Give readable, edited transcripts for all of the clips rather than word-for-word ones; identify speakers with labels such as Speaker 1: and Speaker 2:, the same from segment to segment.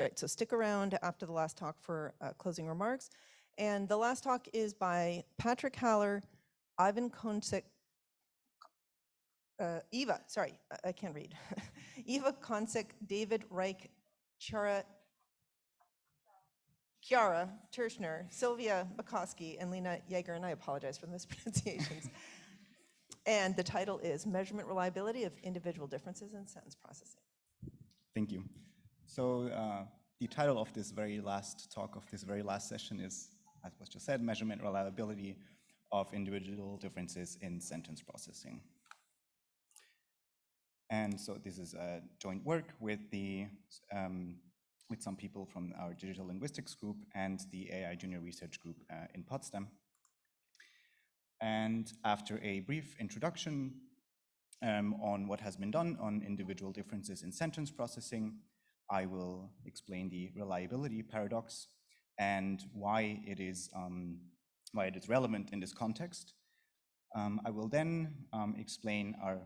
Speaker 1: right, so stick around after the last talk for closing remarks. And the last talk is by Patrick Haller, Ivan Koncic, Eva, sorry, I can't read. Eva Koncic, David Reich, Chiara, Tschirner, Silvia, Makowski, and Lena, Jäger, and I apologize for the mispronunciations. And the title is Measurement Reliability of Individual Differences in Sentence Processing.
Speaker 2: Thank you. So the title of this very last talk, of this very last session is, as was just said, Measurement Reliability of Individual Differences in Sentence Processing. And so this is a joint work with some people from our digital linguistics group and the AI Junior Research Group in Potsdam. And after a brief introduction on what has been done on individual differences in sentence processing, I will explain the reliability paradox and why it is relevant in this context. I will then explain our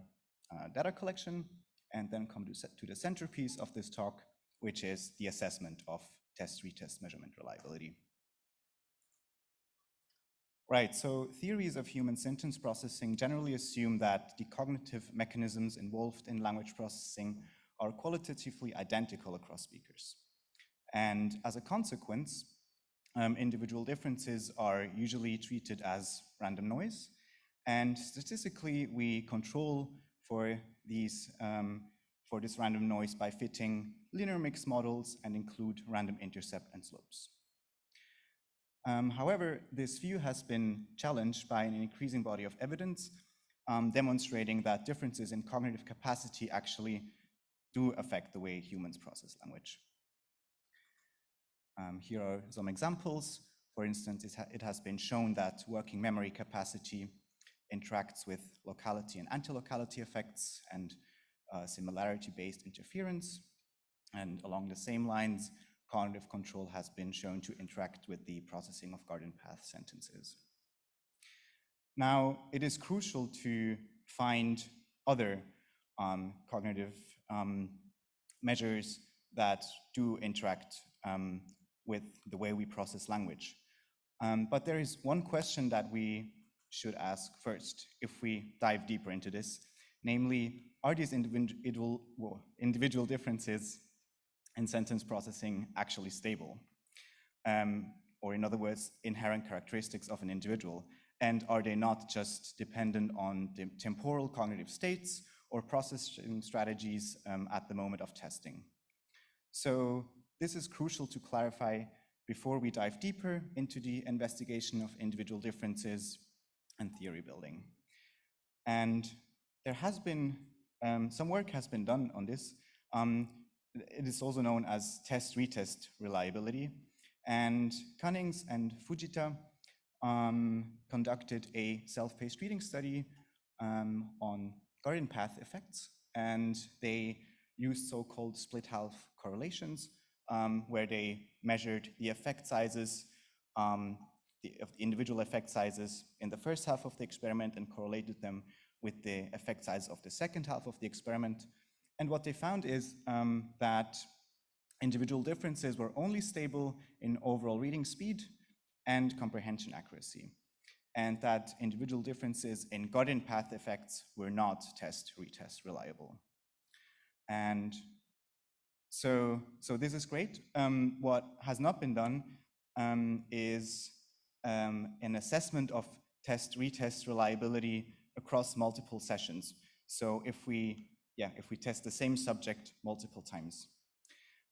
Speaker 2: data collection and then come to the centerpiece of this talk, which is the assessment of test-retest measurement reliability. Right, so theories of human sentence processing generally assume that the cognitive mechanisms involved in language processing are qualitatively identical across speakers. And as a consequence, individual differences are usually treated as random noise. And statistically, we control for this random noise by fitting linear mixed models and include random intercept and slopes. However, this view has been challenged by an increasing body of evidence demonstrating that differences in cognitive capacity actually do affect the way humans process language. Here are some examples. For instance, it has been shown that working memory capacity interacts with locality and anti-locality effects and similarity-based interference. And along the same lines, cognitive control has been shown to interact with the processing of garden path sentences. Now, it is crucial to find other cognitive measures that do interact with the way we process language. But there is one question that we should ask first if we dive deeper into this, namely, are these individual differences in sentence processing actually stable? Or in other words, inherent characteristics of an individual? And are they not just dependent on the temporal cognitive states or processing strategies at the moment of testing? So this is crucial to clarify before we dive deeper into the investigation of individual differences and theory building. And there has been, some work has been done on this. It is also known as test-retest reliability. And Cunnings and Fujita conducted a self-paced reading study on garden path effects. And they used so-called split-half correlations, where they measured the effect sizes, of the individual effect sizes in the first half of the experiment and correlated them with the effect size of the second half of the experiment. And what they found is that individual differences were only stable in overall reading speed and comprehension accuracy, and that individual differences in garden path effects were not test-retest reliable. And so this is great. What has not been done is an assessment of test-retest reliability across multiple sessions. So if we test the same subject multiple times.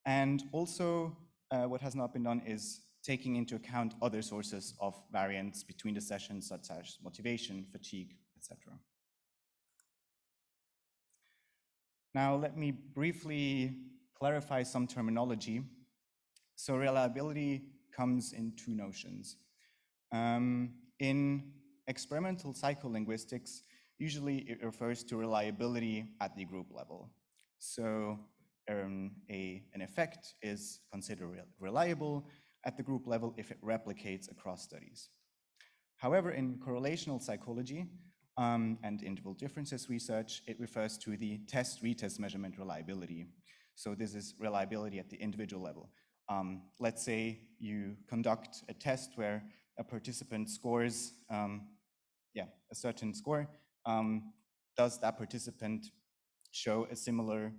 Speaker 2: And also what has not been done is taking into account other sources of variance between the sessions, such as motivation, fatigue, etc. Now, let me briefly clarify some terminology. So reliability comes in two notions. In experimental psycholinguistics, usually it refers to reliability at the group level. So an effect is considered reliable at the group level if it replicates across studies. However, in correlational psychology and individual differences research, it refers to the test-retest measurement reliability. So this is reliability at the individual level. Let's say you conduct a test where a participant scores a certain score. Does that participant show a similar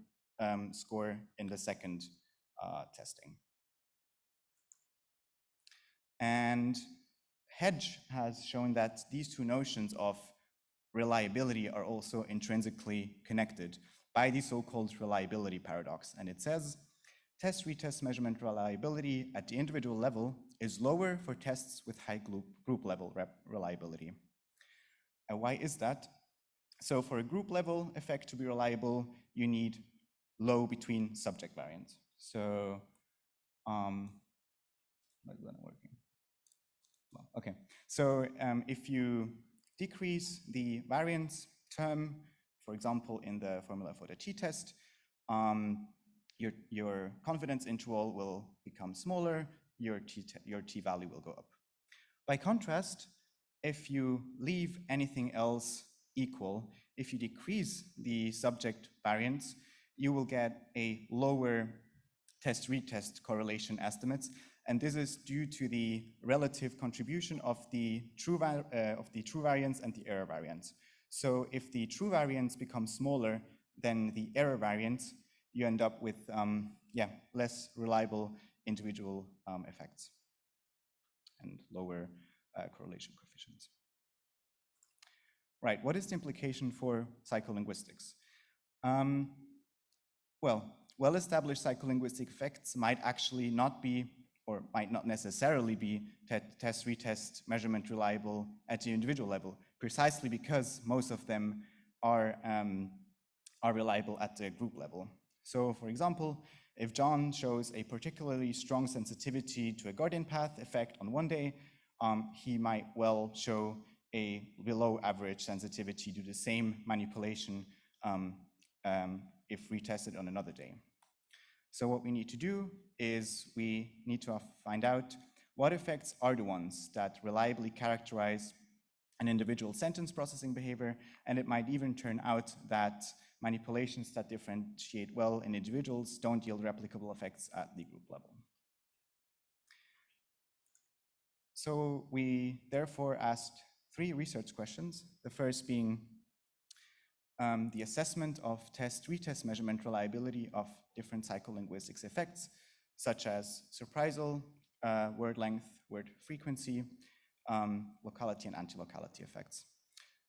Speaker 2: score in the second testing? And Hedge has shown that these two notions of reliability are also intrinsically connected by the so-called reliability paradox. And it says, test-retest measurement reliability at the individual level is lower for tests with high group level reliability. And why is that? So for a group level effect to be reliable, you need low between subject variance. So, why is that not working? Well, okay, so if you decrease the variance term, for example, in the formula for the t-test, your confidence interval will become smaller, your t-value will go up. By contrast, if you leave anything else equal, if you decrease the subject variance, you will get a lower test-retest correlation estimates, and this is due to the relative contribution of the true variance and the error variance. So if the true variance becomes smaller than the error variance, you end up with less reliable individual effects and lower correlation coefficients. Right, what is the implication for psycholinguistics? Well-established psycholinguistic effects might actually not be, or might not necessarily be, test-retest measurement reliable at the individual level, precisely because most of them are reliable at the group level. So, for example, if John shows a particularly strong sensitivity to a guardian path effect on one day, he might well show a below average sensitivity to the same manipulation if retested on another day. So what we need to do is we need to find out what effects are the ones that reliably characterize an individual sentence processing behavior, and it might even turn out that manipulations that differentiate well in individuals don't yield replicable effects at the group level. So we therefore asked 3 research questions, the first being the assessment of test-retest measurement reliability of different psycholinguistics effects, such as surprisal, word length, word frequency, locality and anti-locality effects.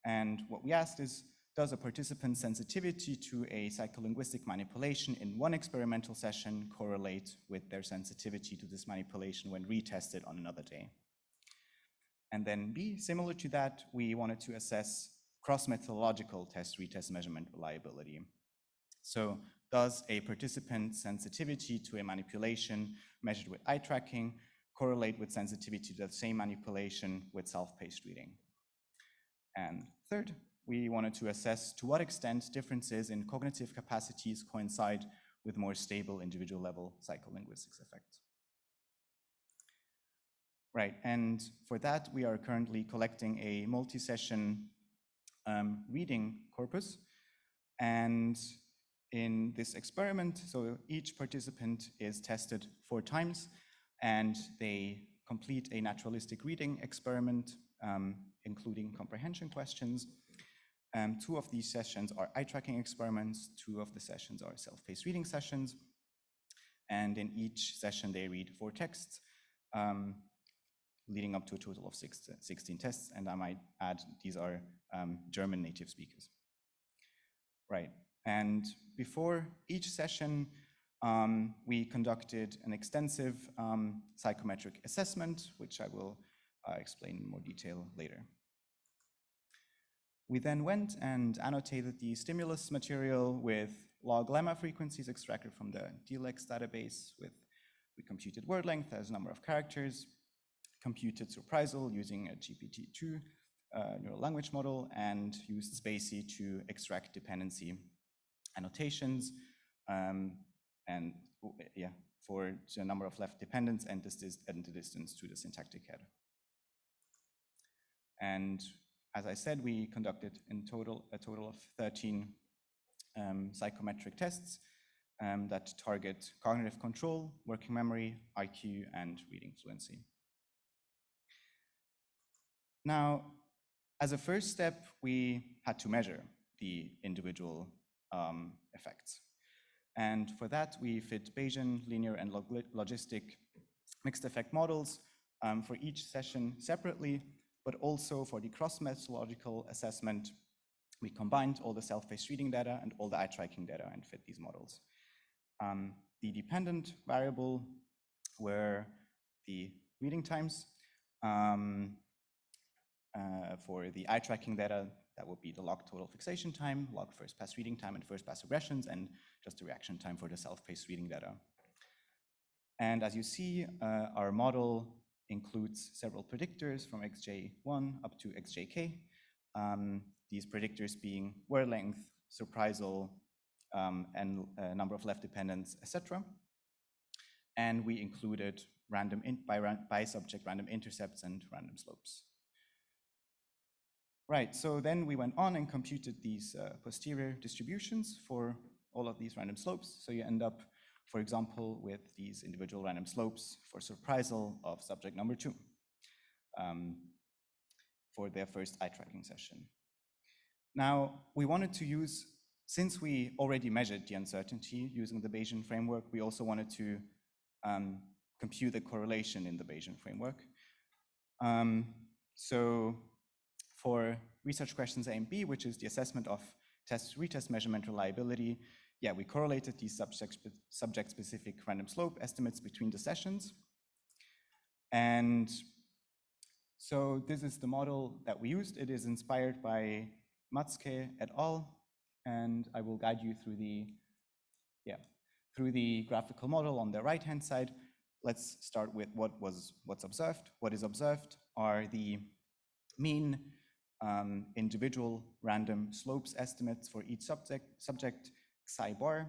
Speaker 2: And what we asked is, does a participant's sensitivity to a psycholinguistic manipulation in one experimental session correlate with their sensitivity to this manipulation when retested on another day? And then B, similar to that, we wanted to assess cross-methodological test-retest measurement reliability. So does a participant's sensitivity to a manipulation measured with eye tracking correlate with sensitivity to the same manipulation with self-paced reading? And third, we wanted to assess to what extent differences in cognitive capacities coincide with more stable individual level psycholinguistics effects. Right, and for that, we are currently collecting a multi-session reading corpus. And in this experiment, so each participant is tested 4 times, and they complete a naturalistic reading experiment, including comprehension questions. 2 of these sessions are eye-tracking experiments, 2 of the sessions are self-paced reading sessions, and in each session they read 4 texts, leading up to a total of 16 tests, and I might add these are German native speakers. Right, and before each session, we conducted an extensive psychometric assessment, which I will explain in more detail later. We then went and annotated the stimulus material with log lemma frequencies extracted from the DLEX database. We computed word length as number of characters, computed surprisal using a GPT-2 neural language model, and used spaCy to extract dependency annotations for the number of left dependents and the distance to the syntactic head. And as I said, we conducted in total a total of 13 psychometric tests, that target cognitive control, working memory, IQ, and reading fluency. Now, as a first step, we had to measure the individual effects. And for that, we fit Bayesian, linear, and logistic mixed effect models for each session separately, but also for the cross-methodological assessment, we combined all the self-paced reading data and all the eye tracking data and fit these models. The dependent variable were the reading times. For the eye tracking data, that would be the log total fixation time, log first pass reading time, and first pass regressions, and just the reaction time for the self-paced reading data. And as you see, our model includes several predictors from xj1 up to xjk. These predictors being word length, surprisal, and number of left dependents, etc. And we included random by subject random intercepts and random slopes. Right, so then we went on and computed these posterior distributions for all of these random slopes. So you end up, for example, with these individual random slopes for surprisal of subject number 2 for their first eye tracking session. Now, we wanted to use, since we already measured the uncertainty using the Bayesian framework, we also wanted to compute the correlation in the Bayesian framework. So for research questions A and B, which is the assessment of test-retest measurement reliability, yeah, we correlated these subject-specific random slope estimates between the sessions. And so this is the model that we used. It is inspired by Makowski et al. And I will guide you through the graphical model on the right-hand side. Let's start with what's observed. What is observed are the mean individual random slopes estimates for each subject psi bar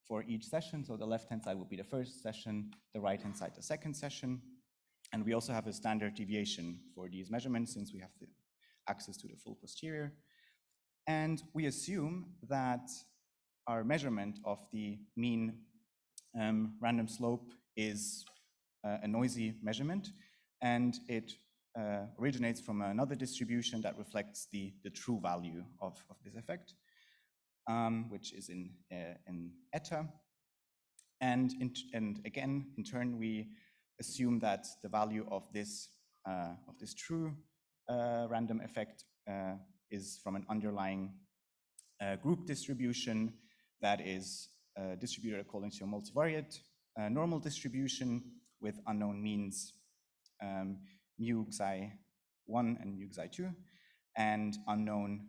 Speaker 2: for each session. So the left-hand side will be the first session, the right-hand side the second session. And we also have a standard deviation for these measurements since we have the access to the full posterior. And we assume that our measurement of the mean random slope is a noisy measurement, and it originates from another distribution that reflects the true value of this effect, which is in eta. And again, in turn, we assume that the value of this true random effect is from an underlying group distribution that is distributed according to a multivariate normal distribution with unknown means mu xi 1 and mu xi 2, and unknown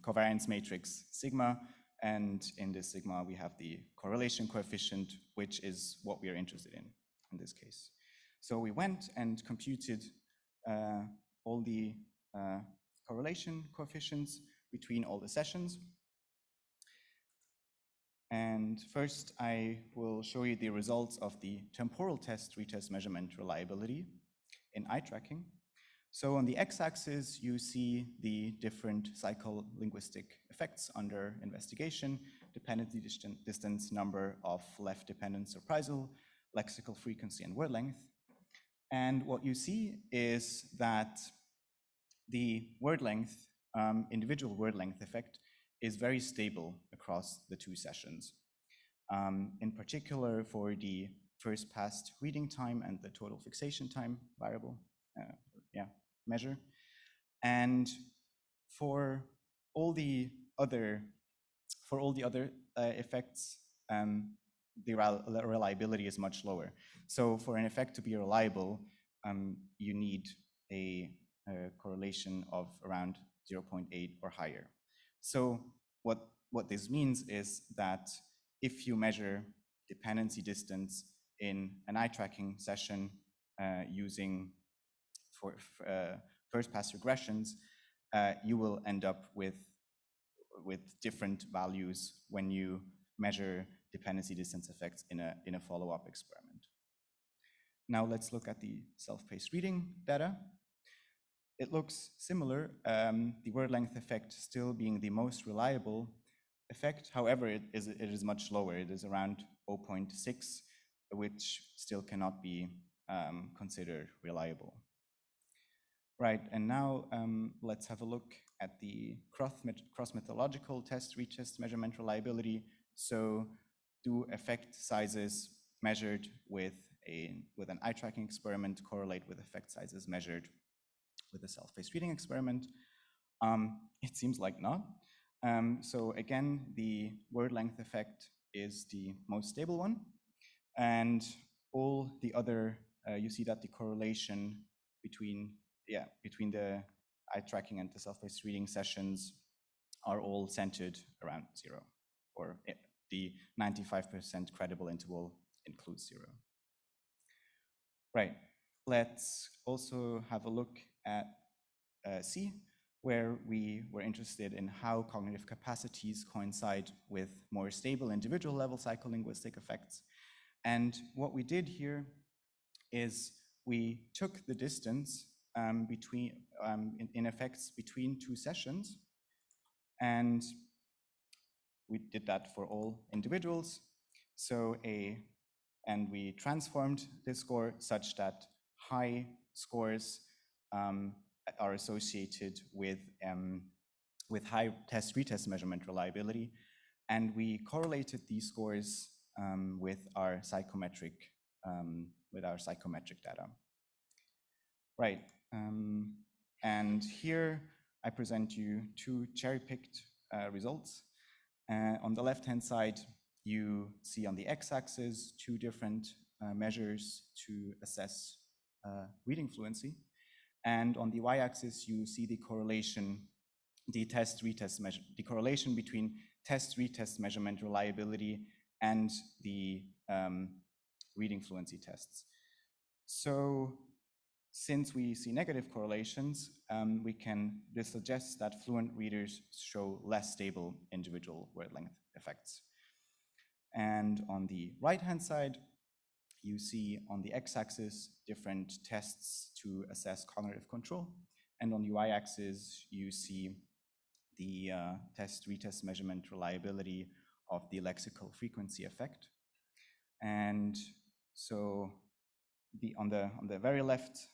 Speaker 2: covariance matrix sigma. And in this sigma, we have the correlation coefficient, which is what we are interested in this case. So we went and computed all the correlation coefficients between all the sessions. And first, I will show you the results of the temporal test-retest measurement reliability in eye tracking. So on the x-axis, you see the different psycholinguistic effects under investigation: dependency distance, number of left dependent surprisal, lexical frequency, and word length. And what you see is that the word length, individual word length effect is very stable across the two sessions. In particular, for the first passed reading time and the total fixation time variable, measure. And for all the other effects, the reliability is much lower. So for an effect to be reliable, you need a correlation of around 0.8 or higher. So what this means is that if you measure dependency distance in an eye tracking session using for first pass regressions, you will end up with different values when you measure dependency distance effects in a follow-up experiment. Now let's look at the self-paced reading data. it looks similar, the word length effect still being the most reliable effect. However, it is much lower. It is around 0.6, which still cannot be considered reliable. Right, and now let's have a look at the cross-methodological test-retest measurement reliability. So do effect sizes measured with an eye tracking experiment correlate with effect sizes measured with a self-paced reading experiment? It seems like not. So again, the word length effect is the most stable one. And all the other, you see that the correlation between the eye tracking and the self-paced reading sessions are all centered around 0, or the 95% credible interval includes 0. Right, let's also have a look at C, where we were interested in how cognitive capacities coincide with more stable individual level psycholinguistic effects. And what we did here is we took the distance in effects between two sessions, and we did that for all individuals. So and we transformed this score such that high scores are associated with high test-retest measurement reliability, and we correlated these scores with our psychometric data. Right, and here I present you two cherry-picked results. On the left-hand side, you see on the x-axis 2 different measures to assess reading fluency, and on the y-axis you see the correlation, the correlation between test-retest measurement reliability and the reading fluency tests. So since we see negative correlations, this suggests that fluent readers show less stable individual word length effects. And on the right-hand side, you see on the x-axis different tests to assess cognitive control. And on the y-axis, you see the test-retest measurement reliability of the lexical frequency effect. And so on the very left,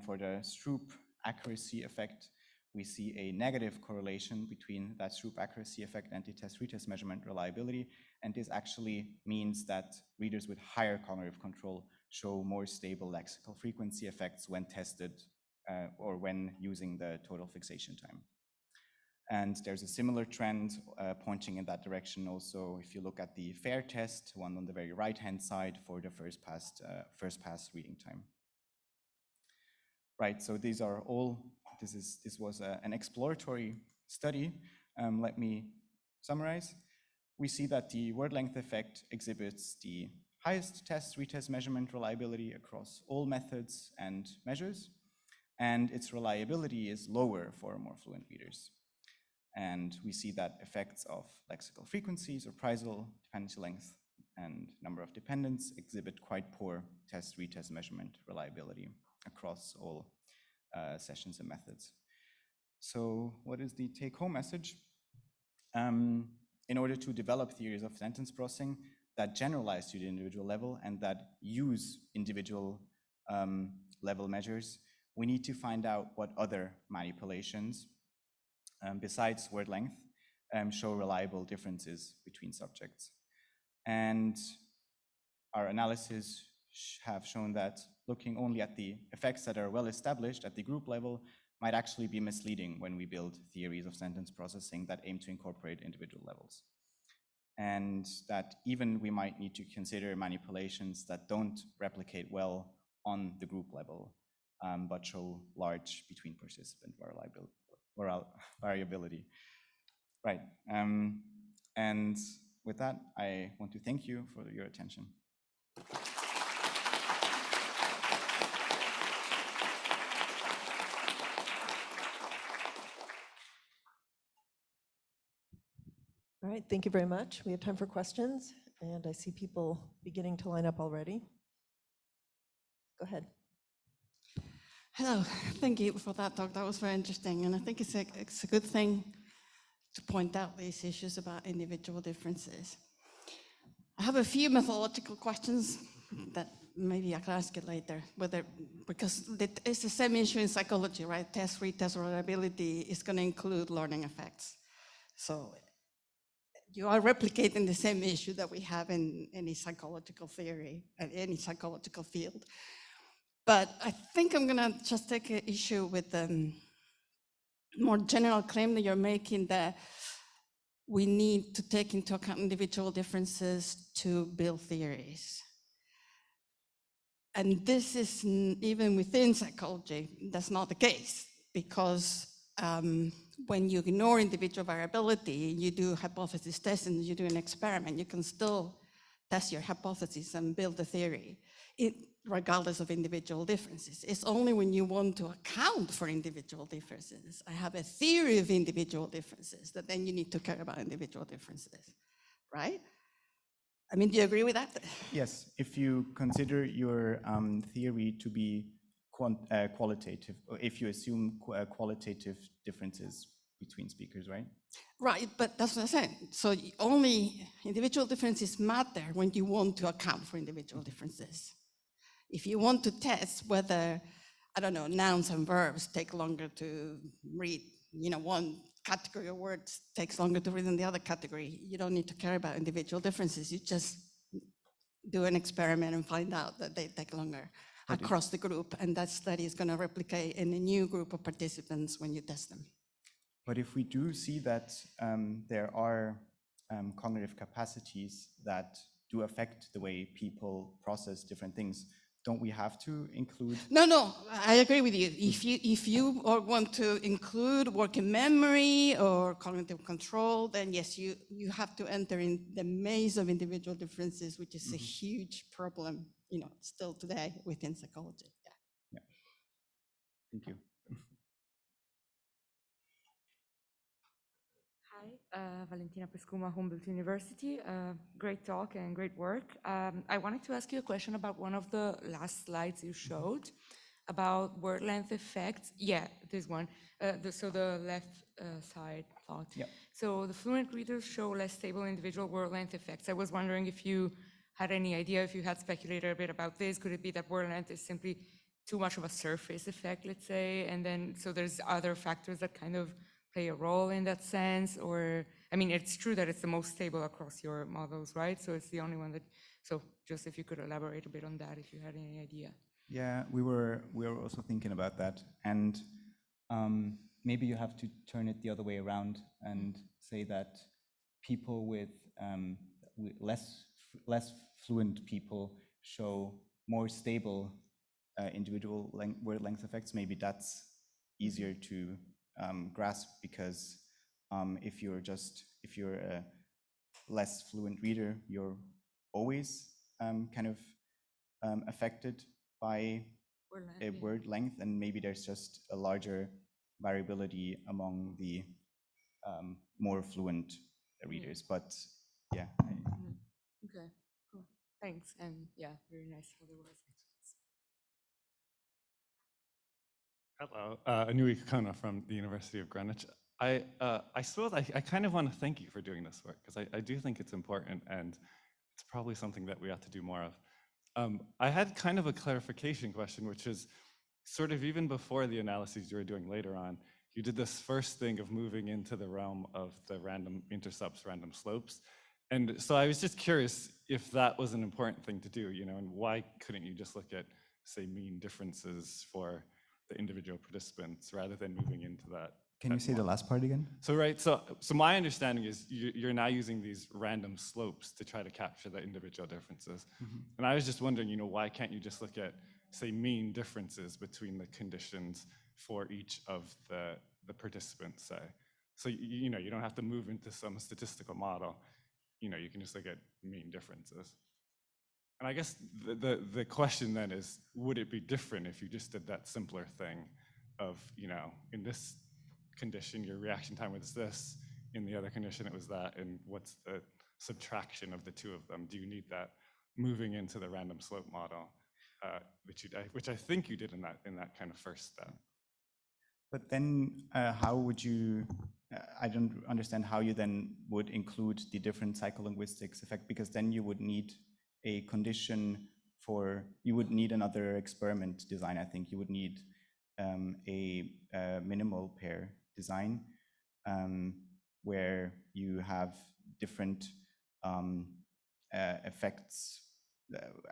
Speaker 2: for the Stroop accuracy effect, we see a negative correlation between that Stroop accuracy effect and the test-retest measurement reliability. And this actually means that readers with higher cognitive control show more stable lexical frequency effects when tested or when using the total fixation time. And there's a similar trend pointing in that direction also if you look at the FAIR test, one on the very right-hand side for the first pass reading time. Right, so these are all, this was an exploratory study. Let me summarize. We see that the word length effect exhibits the highest test-retest measurement reliability across all methods and measures, and its reliability is lower for more fluent readers. And we see that effects of lexical frequencies, reprisal, dependency length, and number of dependents exhibit quite poor test-retest measurement reliability across all sessions and methods. So what is the take-home message? In order to develop theories of sentence processing that generalize to the individual level and that use individual level measures, we need to find out what other manipulations besides word length show reliable differences between subjects. And our analysis have shown that looking only at the effects that are well established at the group level might actually be misleading when we build theories of sentence processing that aim to incorporate individual levels. And that even we might need to consider manipulations that don't replicate well on the group level, but show large between participant variability. Right, and with that, I want to thank you for your attention.
Speaker 1: All right, thank you very much. We have time for questions, and I see people beginning to line up already. Go ahead.
Speaker 3: Hello, thank you for that talk. That was very interesting. And I think it's a good thing to point out these issues about individual differences. I have a few methodological questions that maybe I can ask you later, because it's the same issue in psychology, right? Test, retest, reliability is going to include learning effects. So you are replicating the same issue that we have in any psychological theory, and any psychological field. But I think I'm gonna just take an issue with the more general claim that you're making, that we need to take into account individual differences to build theories. And this is even within psychology, that's not the case, because when you ignore individual variability, you do hypothesis testing, you do an experiment, you can still test your hypothesis and build a theory, regardless of individual differences. It's only when you want to account for individual differences, I have a theory of individual differences, that then you need to care about individual differences, right? I mean, do you agree with that?
Speaker 2: Yes, if you consider your theory to be qualitative, or if you assume qualitative differences between speakers, right?
Speaker 3: Right, but that's what I'm saying. So only individual differences matter when you want to account for individual differences. If you want to test whether, I don't know, nouns and verbs take longer to read, one category of words takes longer to read than the other category, you don't need to care about individual differences. You just do an experiment and find out that they take longer across the group, and that study is going to replicate in a new group of participants when you test them.
Speaker 2: But if we do see that there are cognitive capacities that do affect the way people process different things, don't we have to include?
Speaker 3: No, I agree with you. If you want to include working memory or cognitive control, then yes, you have to enter in the maze of individual differences, which is a huge problem, still today within psychology.
Speaker 2: Yeah. Thank you.
Speaker 4: Hi, Valentina Pescuma, Humboldt University. Great talk and great work. I wanted to ask you a question about one of the last slides you showed about word length effects. Yeah, this one. So the left side plot.
Speaker 2: Yeah.
Speaker 4: So the fluent readers show less stable individual word length effects. I was wondering if you had any idea, if you had speculated a bit about this. Could it be that word length is simply too much of a surface effect, let's say, and then so there's other factors that kind of play a role in that sense? Or, I mean, it's true that it's the most stable across your models, right? So it's the only one that, so just if you could elaborate a bit on that, if you had any idea.
Speaker 2: Yeah, we were also thinking about that, and maybe you have to turn it the other way around and say that people with less fluent people show more stable individual word length effects. Maybe that's easier to grasp, because if you're a less fluent reader, you're always kind of affected by word length, and maybe there's just a larger variability among the more fluent readers. But yeah.
Speaker 4: Okay, cool. Thanks. And yeah, very nice otherwise.
Speaker 5: Hello, Anui Kakona from the University of Greenwich. I suppose I kind of want to thank you for doing this work, because I do think it's important, and it's probably something that we ought to do more of. I had kind of a clarification question, which is sort of even before the analyses you were doing later on, you did this first thing of moving into the realm of the random intercepts, random slopes. And so I was just curious if that was an important thing to do, and why couldn't you just look at, say, mean differences for the individual participants rather than moving into that?
Speaker 2: Can you say the last part again?
Speaker 5: So right, so my understanding is you're now using these random slopes to try to capture the individual differences. And I was just wondering, why can't you just look at, say, mean differences between the conditions for each of the participants, say? So you don't have to move into some statistical model. You can just look at mean differences. And I guess the question then is, would it be different if you just did that simpler thing of, in this condition, your reaction time was this, in the other condition it was that, and what's the subtraction of the two of them? Do you need that moving into the random slope model? which I think you did in that kind of first step.
Speaker 2: But then how would you, I don't understand how you then would include the different psycholinguistics effect, because then you would need a condition for, you would need another experiment design, I think. You would need a minimal pair design where you have different effects,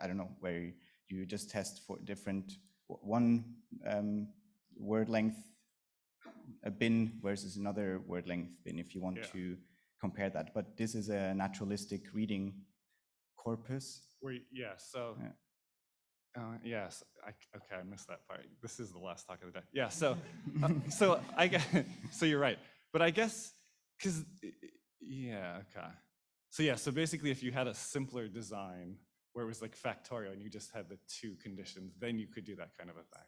Speaker 2: I don't know, where you just test for different, one word length a bin versus another word length bin, if you want to compare that. But this is a naturalistic reading corpus.
Speaker 5: Yes, okay, I missed that part. This is the last talk of the day. Yeah, so I guess, so you're right. But I guess, so basically if you had a simpler design where it was like factorial and you just had the two conditions, then you could do that kind of a thing.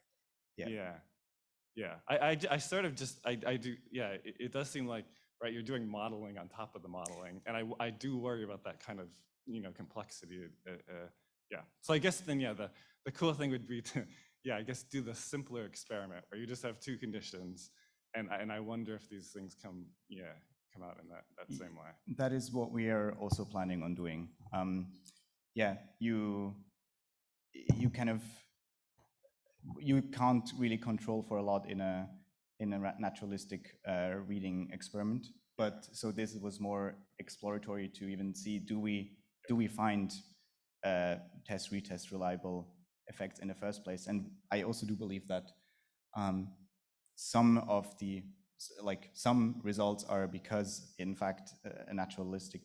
Speaker 5: Yeah. I sort of just, I do, it does seem like, right, you're doing modeling on top of the modeling. And I do worry about that kind of, complexity. So I guess then, the cool thing would be to, I guess do the simpler experiment where you just have two conditions. And I wonder if these things come out in that same way.
Speaker 2: That is what we are also planning on doing. You kind of, you can't really control for a lot in a naturalistic reading experiment. But so this was more exploratory to even see, do we find test-retest reliable effects in the first place? And I also do believe that some results are because, in fact, a naturalistic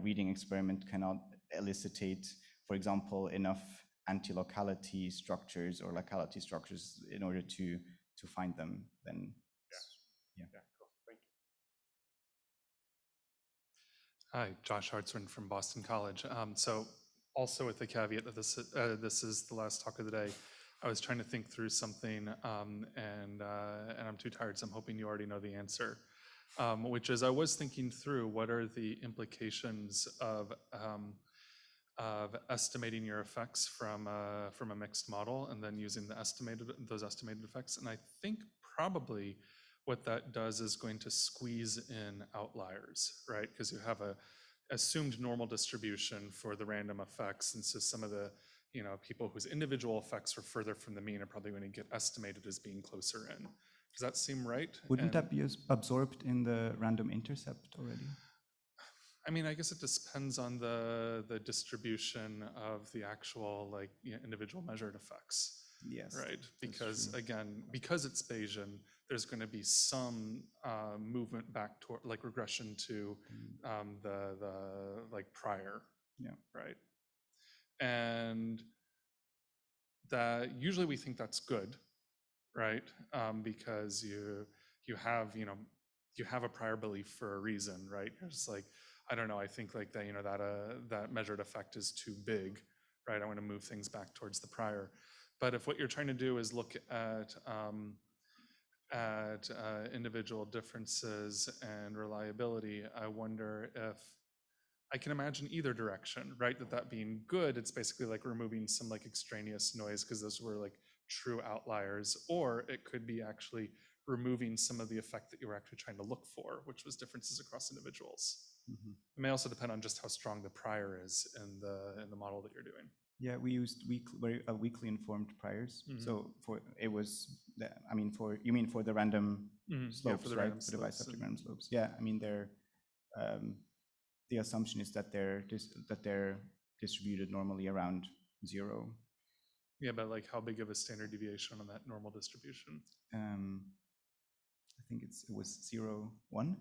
Speaker 2: reading experiment cannot elicitate, for example, enough anti-locality structures or locality structures in order to find them. Then,
Speaker 5: Cool. Thank you.
Speaker 6: Hi, Josh Hartzman from Boston College. So also with the caveat that this is the last talk of the day, I was trying to think through something and I'm too tired, so I'm hoping you already know the answer, which is I was thinking through what are the implications of estimating your effects from a mixed model and then using those estimated effects. And I think probably what that does is going to squeeze in outliers, right? Because you have a assumed normal distribution for the random effects. And so some of the people whose individual effects are further from the mean are probably going to get estimated as being closer in. Does that seem right?
Speaker 2: Wouldn't that be absorbed in the random intercept already?
Speaker 6: I mean, I guess it depends on the distribution of the actual individual measured effects.
Speaker 2: Yes.
Speaker 6: Right, because again, because it's Bayesian, there's going to be some movement back toward regression to the prior.
Speaker 2: Yeah.
Speaker 6: Right. And that usually we think that's good, right? Because you have a prior belief for a reason, right? It's like, I don't know, I think that that measured effect is too big, right? I want to move things back towards the prior. But if what you're trying to do is look at individual differences and reliability, I wonder if I can imagine either direction, right? That being good, it's basically like removing some extraneous noise because those were true outliers, or it could be actually removing some of the effect that you were actually trying to look for, which was differences across individuals. Mm-hmm. It may also depend on just how strong the prior is in the model that you're doing.
Speaker 2: Yeah, we used weakly informed priors. Mm-hmm. So you mean for the random slopes, for the right? Random for the bisecting random slopes. Yeah, I mean the assumption is that they're distributed normally around 0.
Speaker 6: Yeah, but how big of a standard deviation on that normal distribution?
Speaker 2: I think it was 0, 1.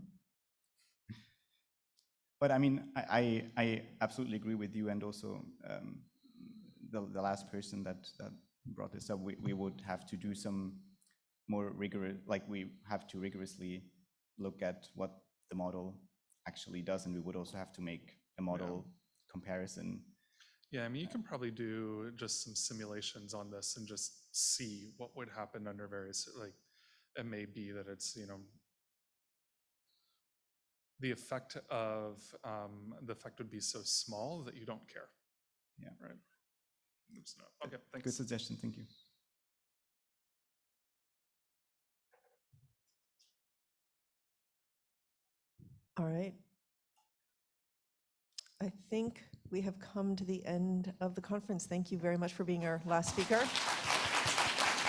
Speaker 2: But I mean, I absolutely agree with you, and also the last person that brought this up. We would have to do some more rigorous, we have to rigorously look at what the model actually does, and we would also have to make a model comparison.
Speaker 6: Yeah, I mean, you can probably do just some simulations on this and just see what would happen under various, it may be that it's, the effect would be so small that you don't care.
Speaker 2: Yeah.
Speaker 6: Right. Oops, no. Okay, thanks.
Speaker 2: Good suggestion, thank you.
Speaker 1: All right. I think we have come to the end of the conference. Thank you very much for being our last speaker.